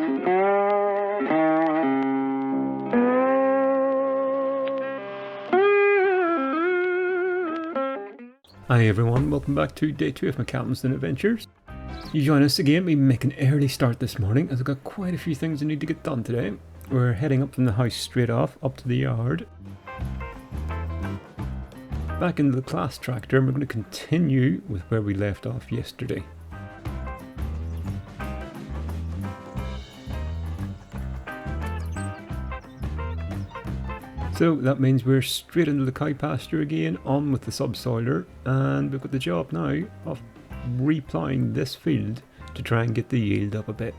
Hi everyone, welcome back to day 2 of my Calmsden adventures. You join us again. We make an early start this morning as I've got quite a few things I need to get done today. We're heading up from the house straight off, up to the yard. Back into the class tractor, and we're going to continue with where we left off yesterday. So that means we're straight into the cow pasture again, on with the subsoiler, and we've got the job now of reploughing this field to try and get the yield up a bit.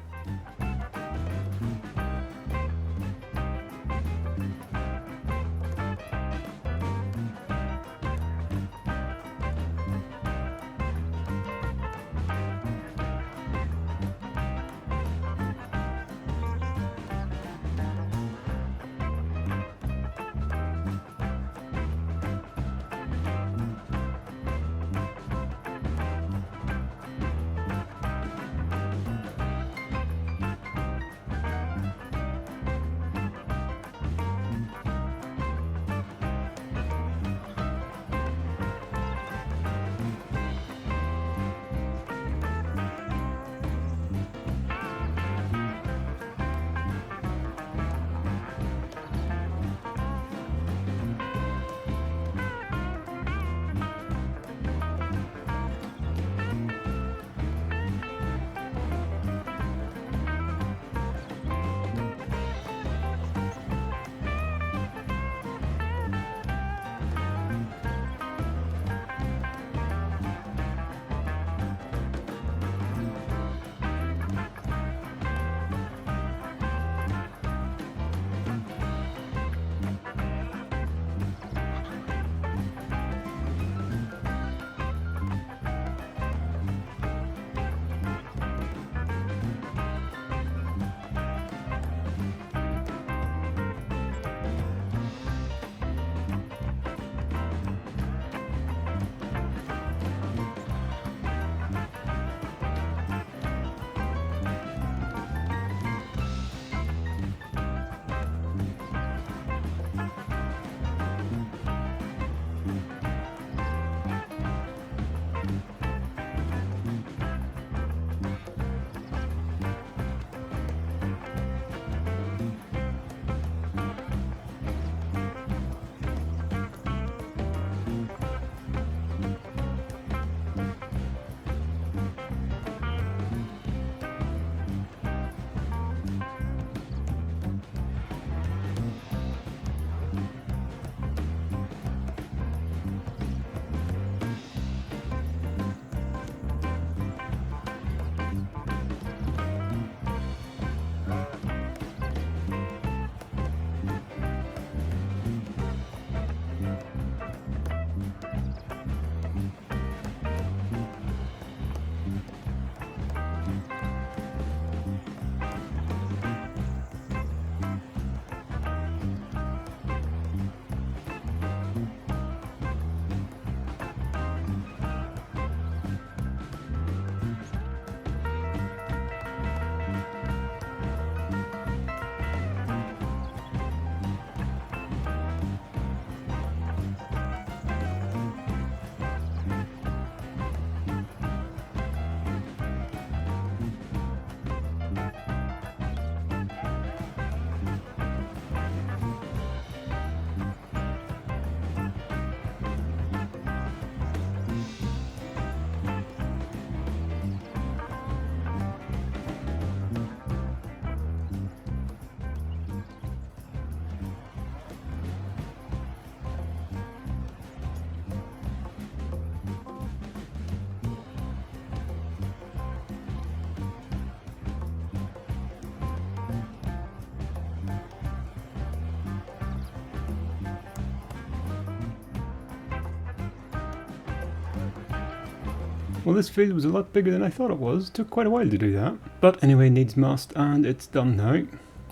Well, this field was a lot bigger than I thought it was. It took quite a while to do that. But anyway, needs must, and it's done now.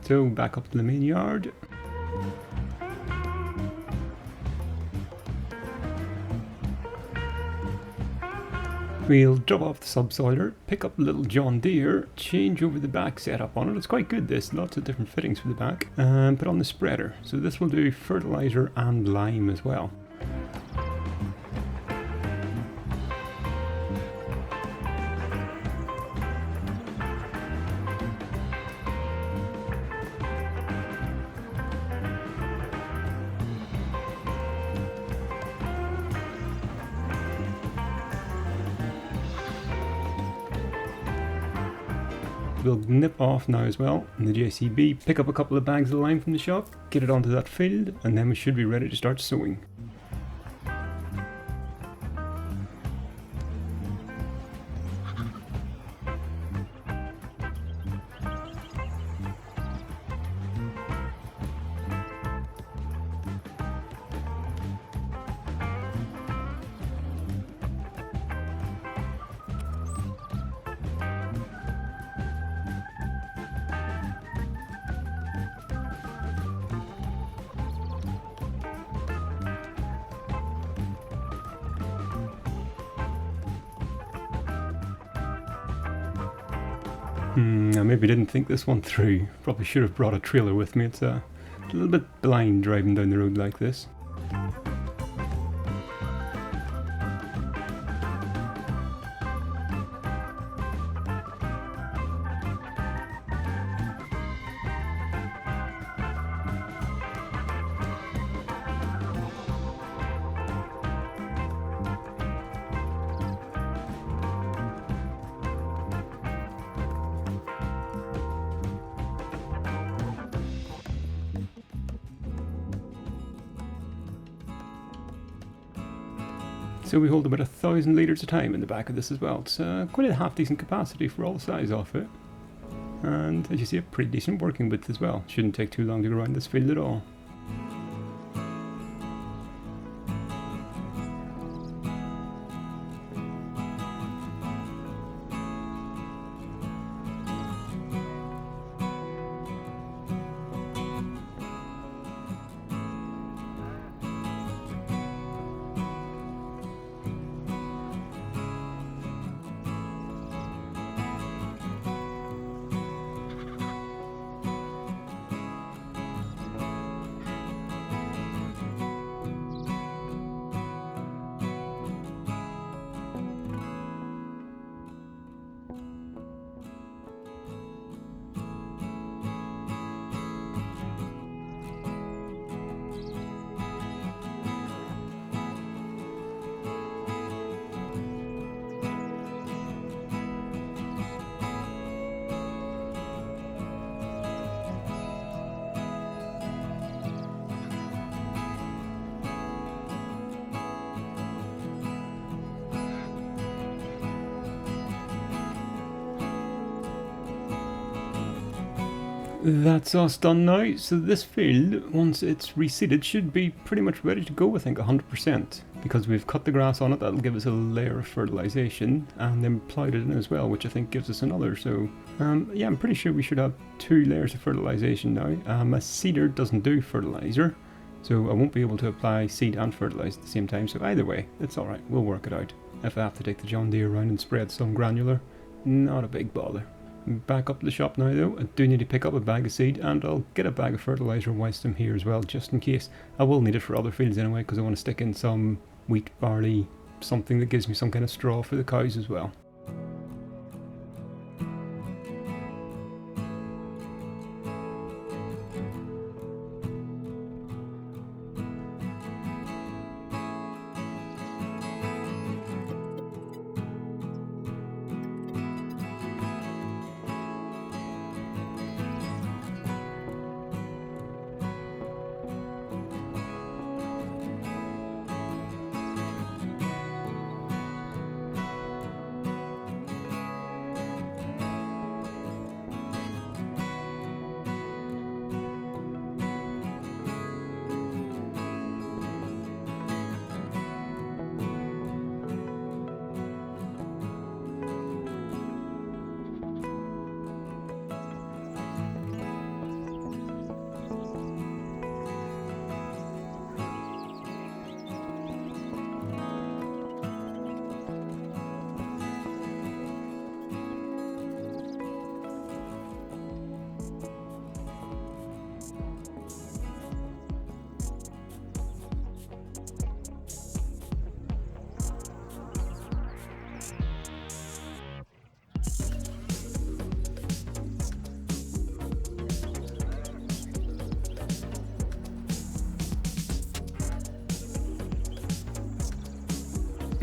So back up to the main yard. We'll drop off the subsoiler, pick up the little John Deere, change over the back setup on it. It's quite good, this, lots of different fittings for the back, and put on the spreader. So this will do fertilizer and lime as well. We'll nip off now as well in the JCB, pick up a couple of bags of lime from the shop, get it onto that field, and then we should be ready to start sowing. I maybe didn't think this one through. Probably should have brought a trailer with me. It's a little bit blind driving down the road like this. So we hold about 1,000 litres of time in the back of this as well. It's quite a half decent capacity for all the size of it. And as you see, a pretty decent working width as well. Shouldn't take too long to go around this field at all. That's us done now. So this field, once it's reseeded, should be pretty much ready to go, I think 100%. Because we've cut the grass on it, that'll give us a layer of fertilisation, and then plowed it in as well, which I think gives us another. So yeah, I'm pretty sure we should have 2 layers of fertilisation now. A seeder doesn't do fertiliser, so I won't be able to apply seed and fertilise at the same time. So either way, it's alright, we'll work it out. If I have to take the John Deere around and spread some granular, not a big bother. Back up to the shop now though. I do need to pick up a bag of seed, and I'll get a bag of fertiliser whilst I'm here as well, just in case. I will need it for other fields anyway, because I want to stick in some wheat, barley, something that gives me some kind of straw for the cows as well.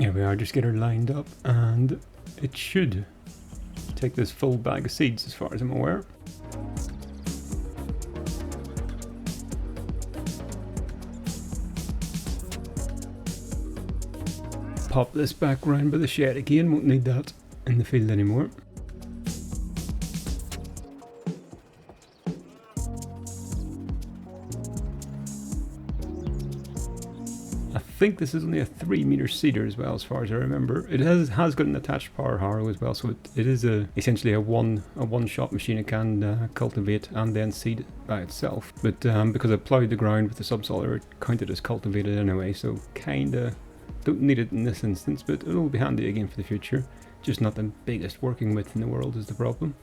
Here we are, just get her lined up, and it should take this full bag of seeds as far as I'm aware. Pop this back round by the shed again, won't need that in the field anymore. I think this is only a 3-meter seeder as well, as far as I remember. It has got an attached power harrow as well, so it is essentially a one-shot machine. It can cultivate and then seed by itself. But because I ploughed the ground with the subsoiler, it counted as cultivated anyway, so kinda don't need it in this instance, but it'll be handy again for the future. Just not the biggest working width in the world is the problem.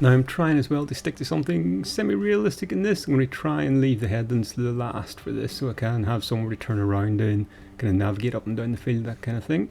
Now I'm trying as well to stick to something semi-realistic in this. I'm going to try and leave the headlands to the last for this, so I can have somewhere to turn around and kind of navigate up and down the field, that kind of thing.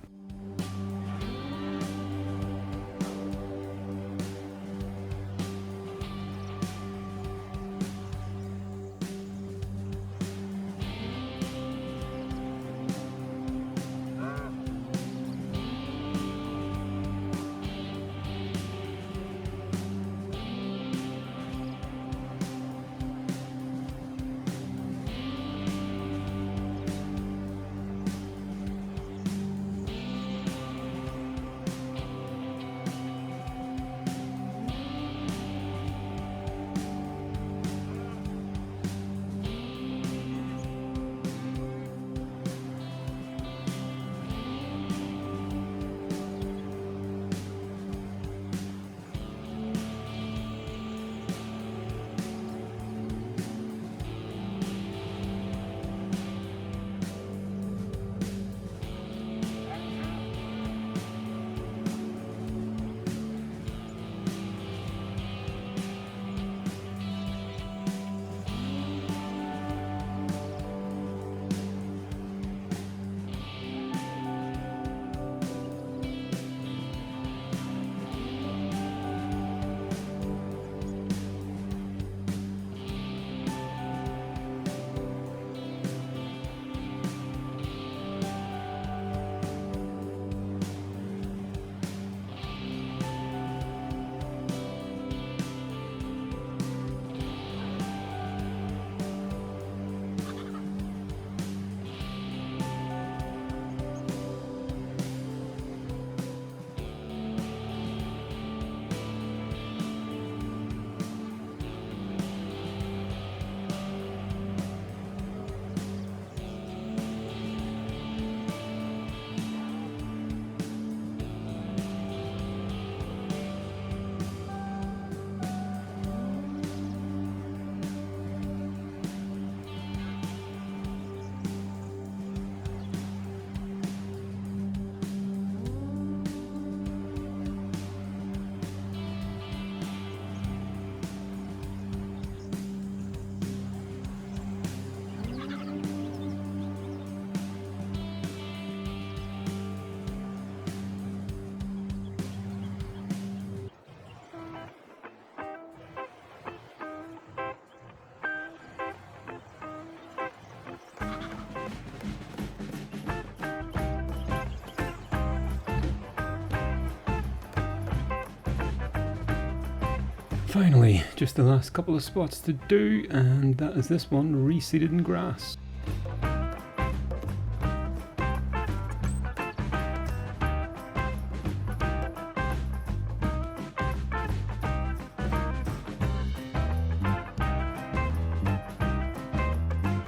Finally, just the last couple of spots to do, and that is this one, reseeded in grass.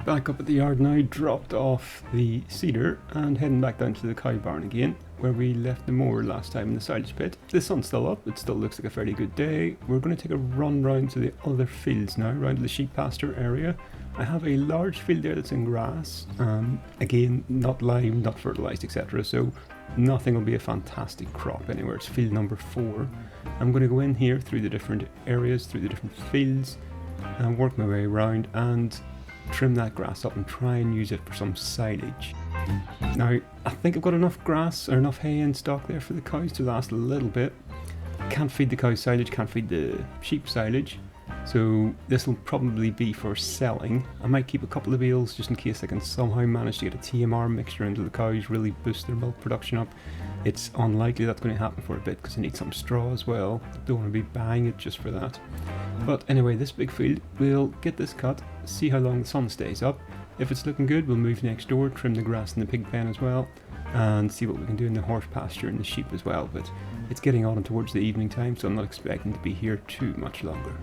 Back up at the yard now, dropped off the cedar and heading back down to the cow barn again, where we left the mower last time in the silage pit. The sun's still up, it still looks like a fairly good day. We're going to take a run round to the other fields now, around to the sheep pasture area. I have a large field there that's in grass, again, not limed, not fertilised, etc. So nothing will be a fantastic crop anywhere. It's field number 4. I'm going to go in here through the different areas, through the different fields, and work my way around and trim that grass up and try and use it for some silage. Now, I think I've got enough grass or enough hay in stock there for the cows to last a little bit. Can't feed the cows silage, can't feed the sheep silage, so this will probably be for selling. I might keep a couple of bales just in case I can somehow manage to get a TMR mixture into the cows, really boost their milk production up. It's unlikely that's going to happen for a bit because I need some straw as well. Don't want to be buying it just for that. But anyway, this big field, we'll get this cut, see how long the sun stays up. If it's looking good, we'll move next door, trim the grass in the pig pen as well, and see what we can do in the horse pasture and the sheep as well. But it's getting on towards the evening time, so I'm not expecting to be here too much longer.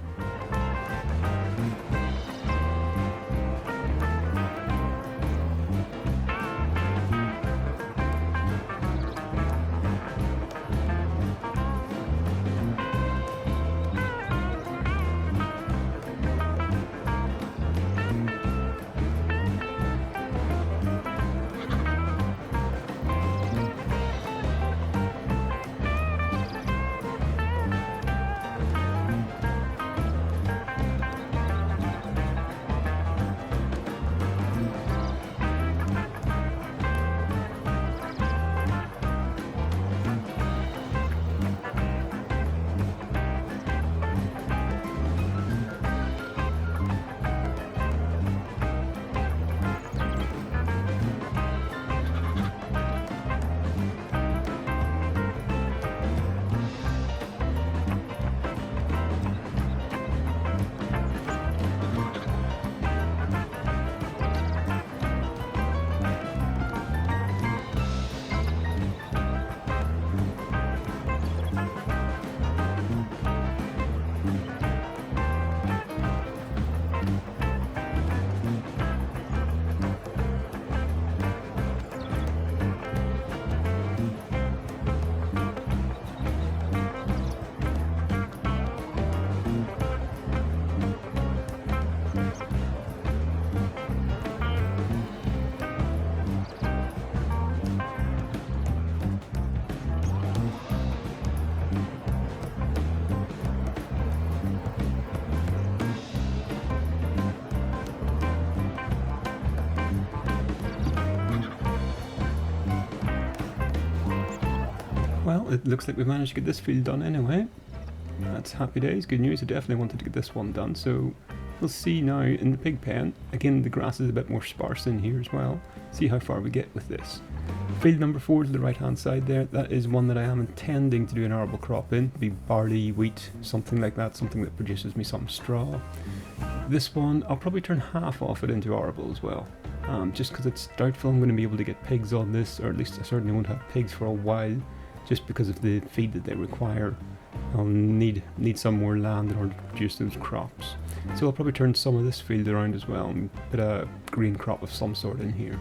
Well, it looks like we've managed to get this field done anyway. That's happy days, good news. I definitely wanted to get this one done, so we'll see now in the pig pen. Again, the grass is a bit more sparse in here as well. See how far we get with this. Field number 4 to the right hand side there, that is one that I am intending to do an arable crop in. Be barley, wheat, something like that, something that produces me some straw. This one, I'll probably turn half off it into arable as well. Just because it's doubtful I'm going to be able to get pigs on this, or at least I certainly won't have pigs for a while, just because of the feed that they require. I'll need some more land in order to produce those crops. So I'll probably turn some of this field around as well and put a green crop of some sort in here.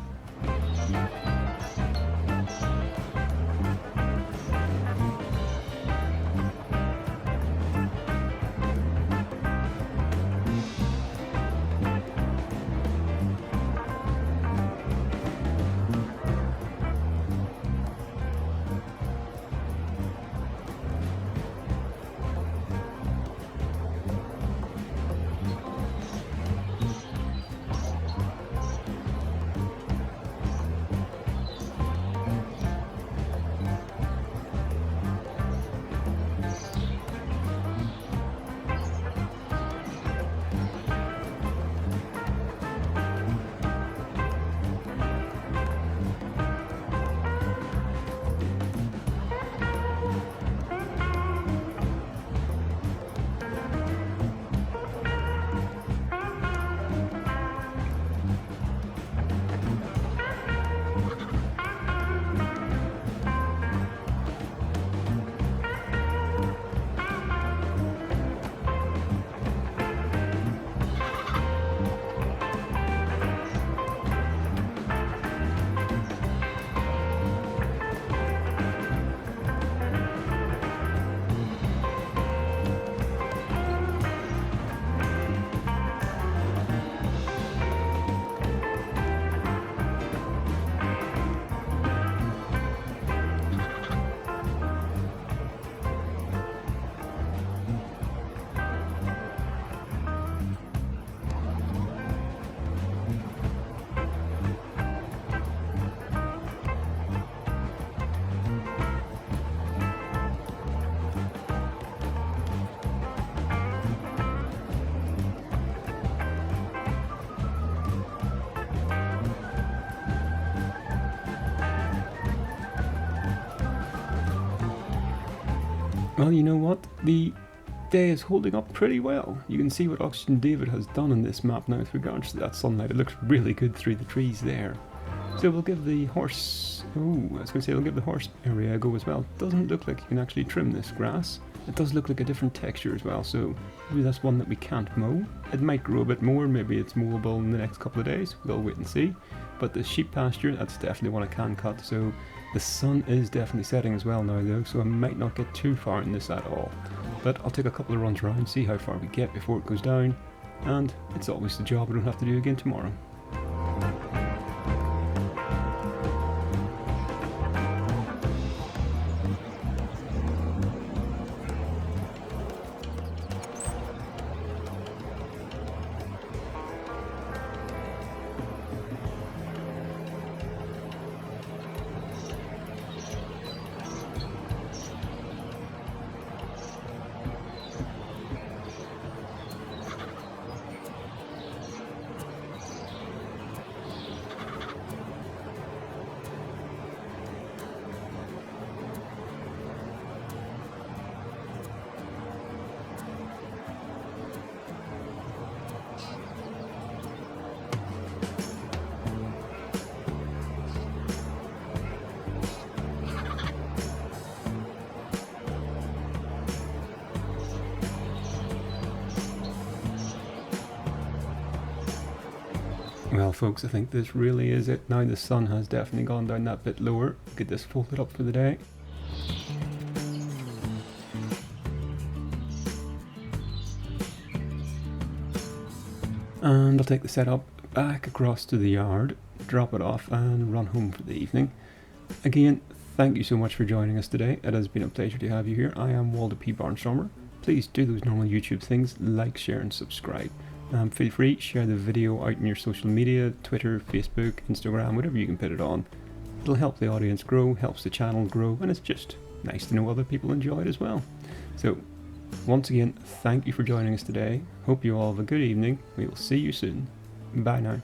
Well, you know what? The day is holding up pretty well. You can see what OxygenDavid has done on this map now with regards to that sunlight. It looks really good through the trees there. So we'll give the horse... Oh, I was going to say we'll give the horse area a go as well. It doesn't look like you can actually trim this grass. It does look like a different texture as well, so maybe that's one that we can't mow. It might grow a bit more, maybe it's mowable in the next couple of days. We'll wait and see. But the sheep pasture, that's definitely one I can cut. So the sun is definitely setting as well now though, so I might not get too far in this at all. But I'll take a couple of runs around, see how far we get before it goes down. And it's always the job I don't have to do again tomorrow. Well folks, I think this really is it now. The sun has definitely gone down that bit lower. Get this folded up for the day. And I'll take the setup back across to the yard, drop it off and run home for the evening. Again, thank you so much for joining us today. It has been a pleasure to have you here. I am Walter P. Barnstormer. Please do those normal YouTube things, like, share and subscribe. Feel free, share the video out in your social media, Twitter, Facebook, Instagram, whatever you can put it on. It'll help the audience grow, helps the channel grow, and it's just nice to know other people enjoy it as well. So, once again, thank you for joining us today. Hope you all have a good evening. We will see you soon. Bye now.